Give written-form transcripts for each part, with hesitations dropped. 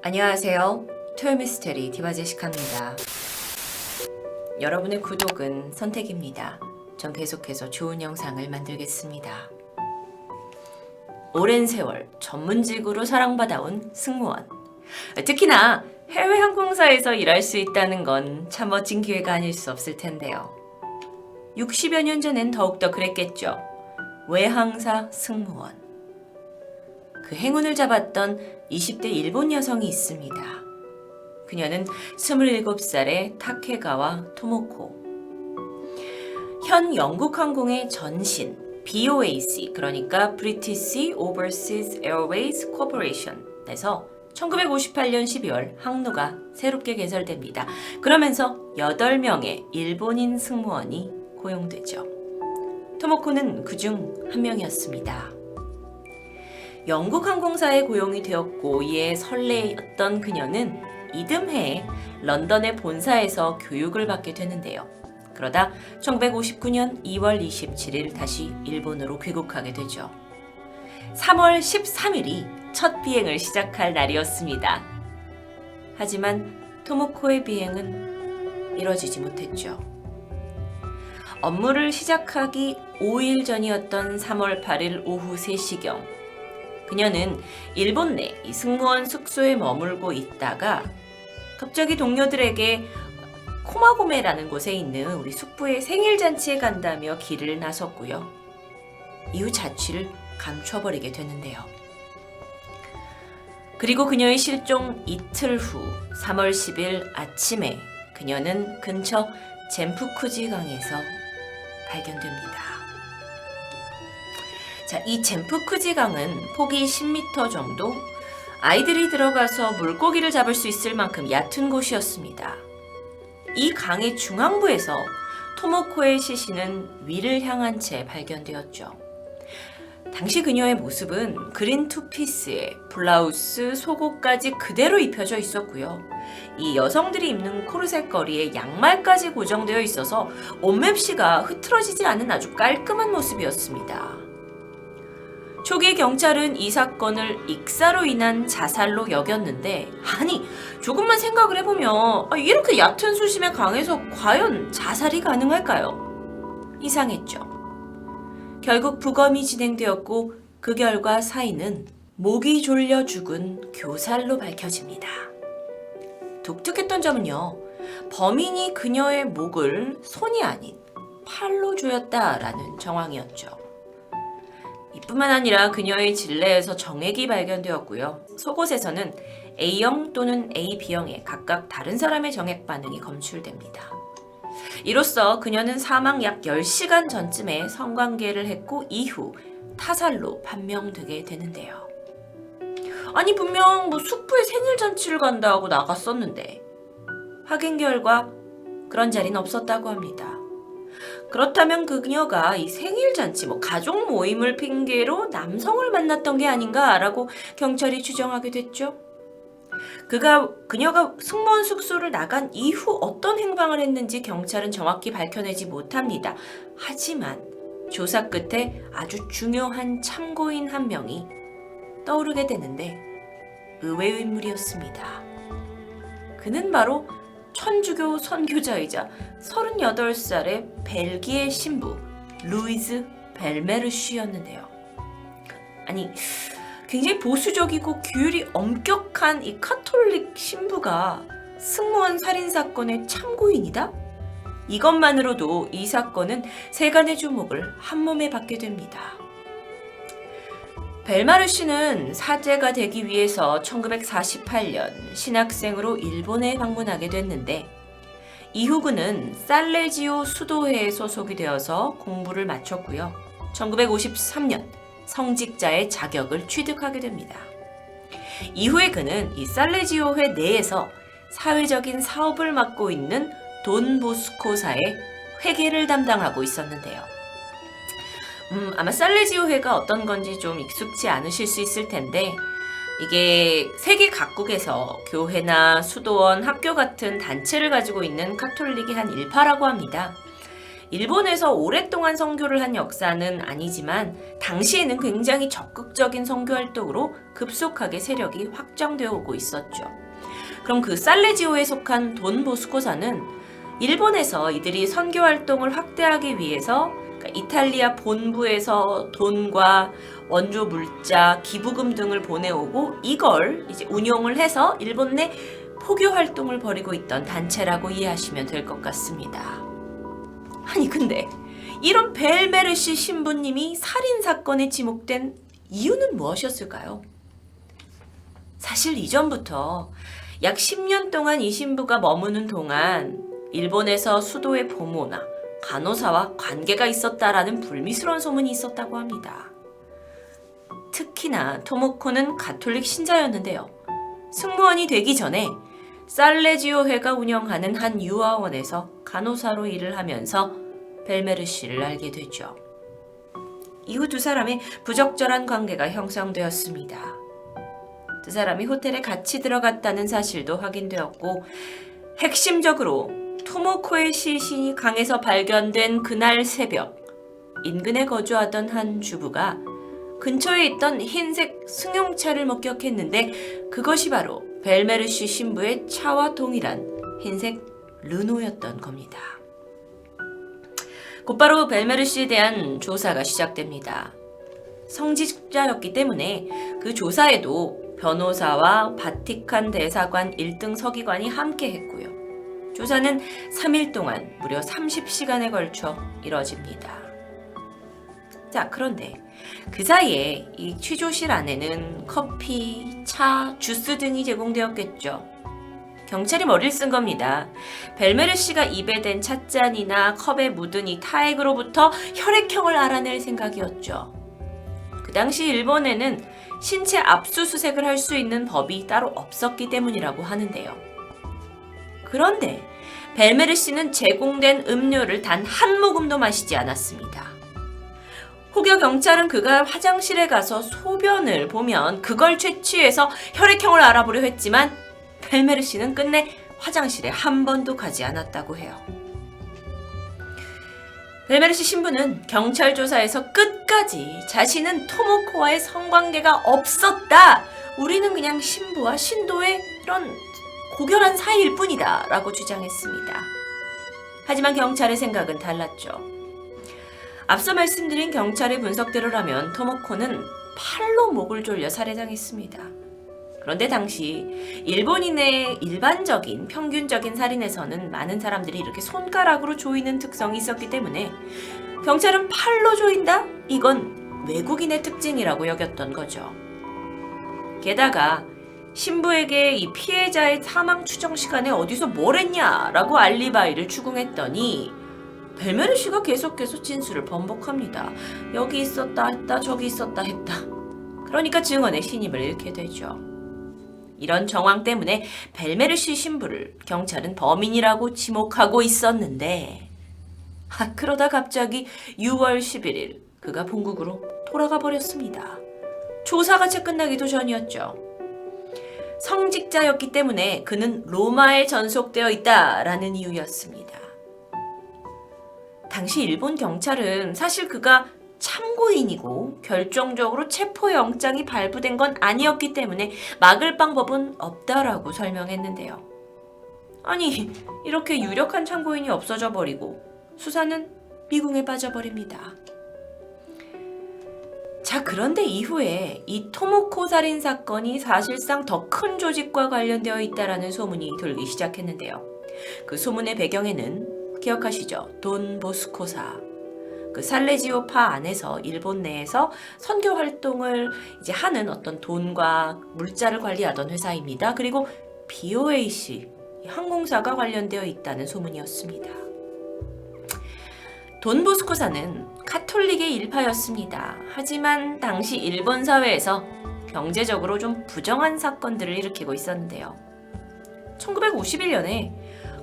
안녕하세요. 토요미스테리 디바제시카입니다. 여러분의 구독은 선택입니다. 전 계속해서 좋은 영상을 만들겠습니다. 오랜 세월 전문직으로 사랑받아온 승무원. 특히나 해외 항공사에서 일할 수 있다는 건 참 멋진 기회가 아닐 수 없을 텐데요. 60여 년 전엔 더욱더 그랬겠죠. 외항사 승무원. 그 행운을 잡았던 20대 일본 여성이 있습니다. 그녀는 27살의 타케가와 토모코. 현 영국항공의 전신 BOAC, 그러니까 British Overseas Airways Corporation에서 1958년 12월 항로가 새롭게 개설됩니다. 그러면서 8명의 일본인 승무원이 고용되죠. 토모코는 그중 한 명이었습니다. 영국 항공사에 고용이 되었고 이에 설레었던 그녀는 이듬해에 런던의 본사에서 교육을 받게 되는데요. 그러다 1959년 2월 27일 다시 일본으로 귀국하게 되죠. 3월 13일이 첫 비행을 시작할 날이었습니다. 하지만 토모코의 비행은 이뤄지지 못했죠. 업무를 시작하기 5일 전이었던 3월 8일 오후 3시경 그녀는 일본 내 승무원 숙소에 머물고 있다가 갑자기 동료들에게 코마고메라는 곳에 있는 우리 숙부의 생일잔치에 간다며 길을 나섰고요. 이후 자취를 감춰버리게 되는데요. 그리고 그녀의 실종 이틀 후 3월 10일 아침에 그녀는 근처 젠푸쿠지 강에서 발견됩니다. 자, 이 젠푸쿠지 강은 폭이 10m 정도, 아이들이 들어가서 물고기를 잡을 수 있을 만큼 얕은 곳이었습니다. 이 강의 중앙부에서 토모코의 시신은 위를 향한 채 발견되었죠. 당시 그녀의 모습은 그린 투피스에 블라우스, 속옷까지 그대로 입혀져 있었고요. 이 여성들이 입는 코르셋 거리에 양말까지 고정되어 있어서 옷맵시가 흐트러지지 않은 아주 깔끔한 모습이었습니다. 초기 경찰은 이 사건을 익사로 인한 자살로 여겼는데 아니 조금만 생각을 해보면 이렇게 얕은 수심의 강에서 과연 자살이 가능할까요? 이상했죠. 결국 부검이 진행되었고 그 결과 사인은 목이 졸려 죽은 교살로 밝혀집니다. 독특했던 점은요. 범인이 그녀의 목을 손이 아닌 팔로 조였다라는 정황이었죠. 이뿐만 아니라 그녀의 질내에서 정액이 발견되었고요. 속옷에서는 A형 또는 AB형의 각각 다른 사람의 정액 반응이 검출됩니다. 이로써 그녀는 사망 약 10시간 전쯤에 성관계를 했고 이후 타살로 판명되게 되는데요. 아니 분명 숙부의 생일잔치를 간다고 나갔었는데 확인 결과 그런 자리는 없었다고 합니다. 그렇다면 그녀가 이 생일잔치, 가족 모임을 핑계로 남성을 만났던 게 아닌가라고 경찰이 추정하게 됐죠. 그녀가 승무원 숙소를 나간 이후 어떤 행방을 했는지 경찰은 정확히 밝혀내지 못합니다. 하지만 조사 끝에 아주 중요한 참고인 한 명이 떠오르게 되는데 의외의 인물이었습니다. 그는 바로 천주교 선교자이자 38살의 벨기에 신부 루이즈 벨메르쉬였는데요. 아니 굉장히 보수적이고 규율이 엄격한 이 카톨릭 신부가 승무원 살인사건의 참고인이다? 이것만으로도 이 사건은 세간의 주목을 한몸에 받게 됩니다. 벨마르쉬는 사제가 되기 위해서 1948년 신학생으로 일본에 방문하게 됐는데 이후 그는 살레지오 수도회에 소속이 되어서 공부를 마쳤고요. 1953년 성직자의 자격을 취득하게 됩니다. 이후에 그는 이 살레지오회 내에서 사회적인 사업을 맡고 있는 돈보스코사의 회계를 담당하고 있었는데요. 아마 살레지오회가 어떤 건지 좀 익숙지 않으실 수 있을 텐데 이게 세계 각국에서 교회나 수도원, 학교 같은 단체를 가지고 있는 카톨릭의 한 일파라고 합니다. 일본에서 오랫동안 선교를 한 역사는 아니지만 당시에는 굉장히 적극적인 선교 활동으로 급속하게 세력이 확장되어 오고 있었죠. 그럼 그 살레지오에 속한 돈 보스코사는 일본에서 이들이 선교 활동을 확대하기 위해서 이탈리아 본부에서 돈과 원조 물자, 기부금 등을 보내오고 이걸 이제 운용을 해서 일본 내 포교 활동을 벌이고 있던 단체라고 이해하시면 될 것 같습니다. 아니 근데 이런 벨메르시 신부님이 살인사건에 지목된 이유는 무엇이었을까요? 사실 이전부터 약 10년 동안 이 신부가 머무는 동안 일본에서 수도의 보모나 간호사와 관계가 있었다라는 불미스러운 소문이 있었다고 합니다. 특히나 토모코는 가톨릭 신자였는데요. 승무원이 되기 전에 살레지오회가 운영하는 한 유아원에서 간호사로 일을 하면서 벨메르시를 알게 되죠. 이후 두 사람의 부적절한 관계가 형성되었습니다. 두 사람이 호텔에 같이 들어갔다는 사실도 확인되었고 핵심적으로 토모코의 시신이 강에서 발견된 그날 새벽 인근에 거주하던 한 주부가 근처에 있던 흰색 승용차를 목격했는데 그것이 바로 벨메르시 신부의 차와 동일한 흰색 르노였던 겁니다. 곧바로 벨메르시에 대한 조사가 시작됩니다. 성직자였기 때문에 그 조사에도 변호사와 바티칸 대사관 1등 서기관이 함께 했고요. 조사는 3일 동안 무려 30시간에 걸쳐 이뤄집니다. 자, 그런데 그 사이에 이 취조실 안에는 커피, 차, 주스 등이 제공되었겠죠. 경찰이 머리를 쓴 겁니다. 벨메르시가 입에 댄 찻잔이나 컵에 묻은 이 타액으로부터 혈액형을 알아낼 생각이었죠. 그 당시 일본에는 신체 압수수색을 할 수 있는 법이 따로 없었기 때문이라고 하는데요. 그런데 벨메르시는 제공된 음료를 단 한 모금도 마시지 않았습니다. 혹여 경찰은 그가 화장실에 가서 소변을 보면 그걸 채취해서 혈액형을 알아보려 했지만 벨메르시는 끝내 화장실에 한 번도 가지 않았다고 해요. 벨메르시 신부는 경찰 조사에서 끝까지 자신은 토모코와의 성관계가 없었다. 우리는 그냥 신부와 신도의 이런 고결한 사이일 뿐이다 라고 주장했습니다. 하지만 경찰의 생각은 달랐죠. 앞서 말씀드린 경찰의 분석대로라면 토모코는 팔로 목을 졸려 살해당했습니다. 그런데 당시 일본인의 일반적인 평균적인 살인에서는 많은 사람들이 이렇게 손가락으로 조이는 특성이 있었기 때문에 경찰은 팔로 조인다? 이건 외국인의 특징이라고 여겼던 거죠. 게다가 신부에게 이 피해자의 사망 추정 시간에 어디서 뭘 했냐라고 알리바이를 추궁했더니 벨메르시가 계속해서 진술을 번복합니다. 여기 있었다 했다, 저기 있었다 했다. 그러니까 증언의 신임을 잃게 되죠. 이런 정황 때문에 벨메르시 신부를 경찰은 범인이라고 지목하고 있었는데 그러다 갑자기 6월 11일 그가 본국으로 돌아가 버렸습니다. 조사가 채 끝나기도 전이었죠. 성직자였기 때문에 그는 로마에 전속되어 있다라는 이유였습니다. 당시 일본 경찰은 사실 그가 참고인이고 결정적으로 체포영장이 발부된 건 아니었기 때문에 막을 방법은 없다라고 설명했는데요. 아니, 이렇게 유력한 참고인이 없어져 버리고 수사는 미궁에 빠져버립니다. 자, 그런데 이후에 이 토모코 살인 사건이 사실상 더 큰 조직과 관련되어 있다라는 소문이 돌기 시작했는데요. 그 소문의 배경에는 기억하시죠? 돈 보스코사. 그 살레지오파 안에서 일본 내에서 선교 활동을 이제 하는 어떤 돈과 물자를 관리하던 회사입니다. 그리고 BOAC 항공사가 관련되어 있다는 소문이었습니다. 돈 보스코사는 카톨릭의 일파였습니다. 하지만 당시 일본 사회에서 경제적으로 좀 부정한 사건들을 일으키고 있었는데요. 1951년에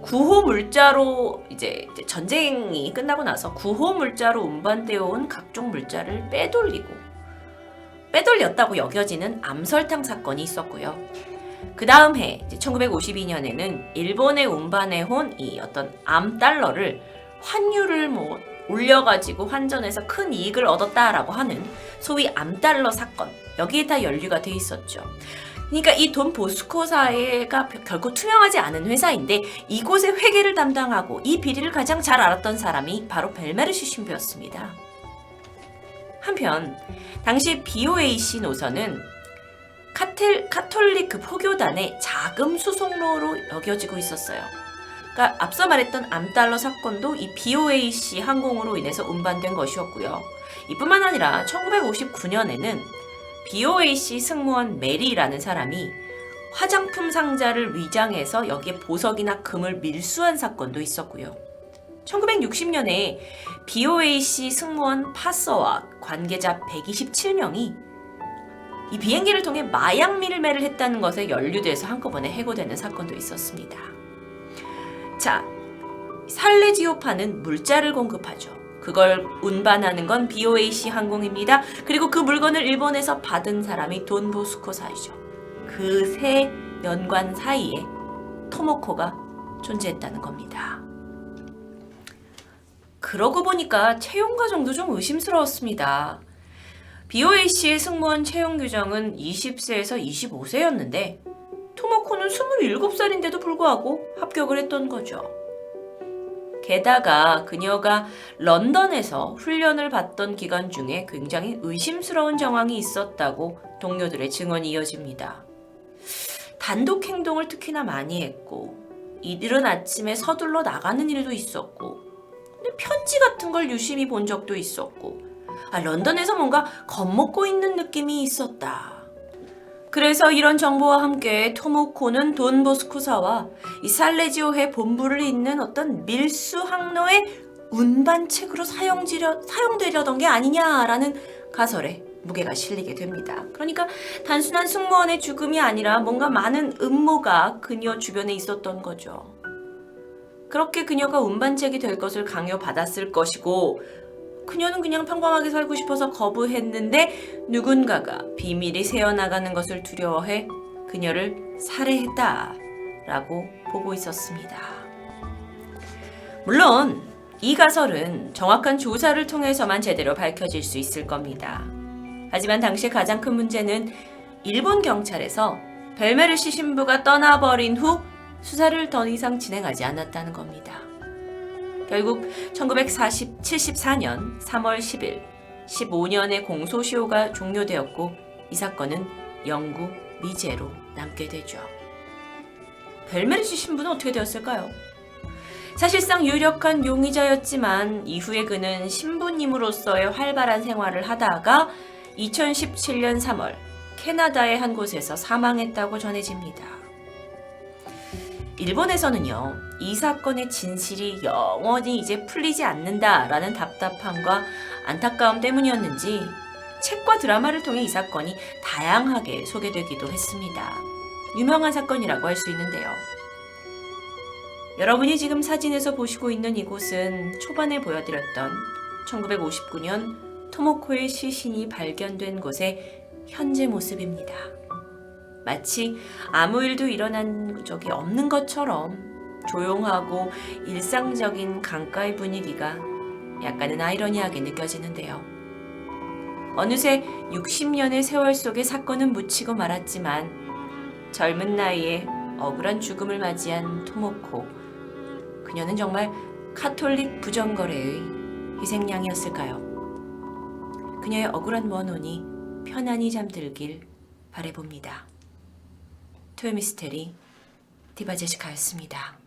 구호 물자로 이제 전쟁이 끝나고 나서 구호 물자로 운반되어 온 각종 물자를 빼돌렸다고 여겨지는 암설탕 사건이 있었고요. 그 다음 해 1952년에는 일본에 운반해 온 이 어떤 암달러를 환율을 올려가지고 환전해서 큰 이익을 얻었다라고 하는 소위 암달러 사건, 여기에 다 연루가 돼 있었죠. 그러니까 이 돈 보스코사가 결코 투명하지 않은 회사인데 이곳의 회계를 담당하고 이 비리를 가장 잘 알았던 사람이 바로 벨메르시 신부였습니다. 한편 당시 BOAC 노선은 카톨릭 포교단의 자금 수송로로 여겨지고 있었어요. 그러니까 앞서 말했던 암달러 사건도 이 BOAC 항공으로 인해서 운반된 것이었고요. 이뿐만 아니라 1959년에는 BOAC 승무원 메리라는 사람이 화장품 상자를 위장해서 여기에 보석이나 금을 밀수한 사건도 있었고요. 1960년에 BOAC 승무원 파서와 관계자 127명이 이 비행기를 통해 마약 밀매를 했다는 것에 연루돼서 한꺼번에 해고되는 사건도 있었습니다. 자, 살레지오파는 물자를 공급하죠. 그걸 운반하는 건 BOAC 항공입니다. 그리고 그 물건을 일본에서 받은 사람이 돈 보스코사이죠. 그 세 연관 사이에 토모코가 존재했다는 겁니다. 그러고 보니까 채용 과정도 좀 의심스러웠습니다. BOAC의 승무원 채용 규정은 20세에서 25세였는데 토모코는 27살인데도 불구하고 합격을 했던 거죠. 게다가 그녀가 런던에서 훈련을 받던 기간 중에 굉장히 의심스러운 정황이 있었다고 동료들의 증언이 이어집니다. 단독 행동을 특히나 많이 했고 이른 아침에 서둘러 나가는 일도 있었고 편지 같은 걸 유심히 본 적도 있었고 런던에서 뭔가 겁먹고 있는 느낌이 있었다. 그래서 이런 정보와 함께 토모코는 돈 보스코사와 이 살레지오해 본부를 잇는 어떤 밀수 항로의 운반책으로 사용되려던 게 아니냐라는 가설에 무게가 실리게 됩니다. 그러니까 단순한 승무원의 죽음이 아니라 뭔가 많은 음모가 그녀 주변에 있었던 거죠. 그렇게 그녀가 운반책이 될 것을 강요받았을 것이고 그녀는 그냥 평범하게 살고 싶어서 거부했는데 누군가가 비밀이 새어나가는 것을 두려워해 그녀를 살해했다라고 보고 있었습니다. 물론 이 가설은 정확한 조사를 통해서만 제대로 밝혀질 수 있을 겁니다. 하지만 당시 가장 큰 문제는 일본 경찰에서 벨메르시 신부가 떠나버린 후 수사를 더 이상 진행하지 않았다는 겁니다. 결국 1974년 3월 10일 15년의 공소시효가 종료되었고 이 사건은 영구 미제로 남게 되죠. 벨메르시 신부는 어떻게 되었을까요? 사실상 유력한 용의자였지만 이후에 그는 신부님으로서의 활발한 생활을 하다가 2017년 3월 캐나다의 한 곳에서 사망했다고 전해집니다. 일본에서는요, 이 사건의 진실이 영원히 이제 풀리지 않는다라는 답답함과 안타까움 때문이었는지 책과 드라마를 통해 이 사건이 다양하게 소개되기도 했습니다. 유명한 사건이라고 할 수 있는데요. 여러분이 지금 사진에서 보시고 있는 이곳은 초반에 보여드렸던 1959년 토모코의 시신이 발견된 곳의 현재 모습입니다. 마치 아무 일도 일어난 적이 없는 것처럼 조용하고 일상적인 강가의 분위기가 약간은 아이러니하게 느껴지는데요. 어느새 60년의 세월 속에 사건은 묻히고 말았지만 젊은 나이에 억울한 죽음을 맞이한 토모코, 그녀는 정말 카톨릭 부정거래의 희생양이었을까요? 그녀의 억울한 원혼이 편안히 잠들길 바라봅니다. 토요미스테리 디바제시카였습니다.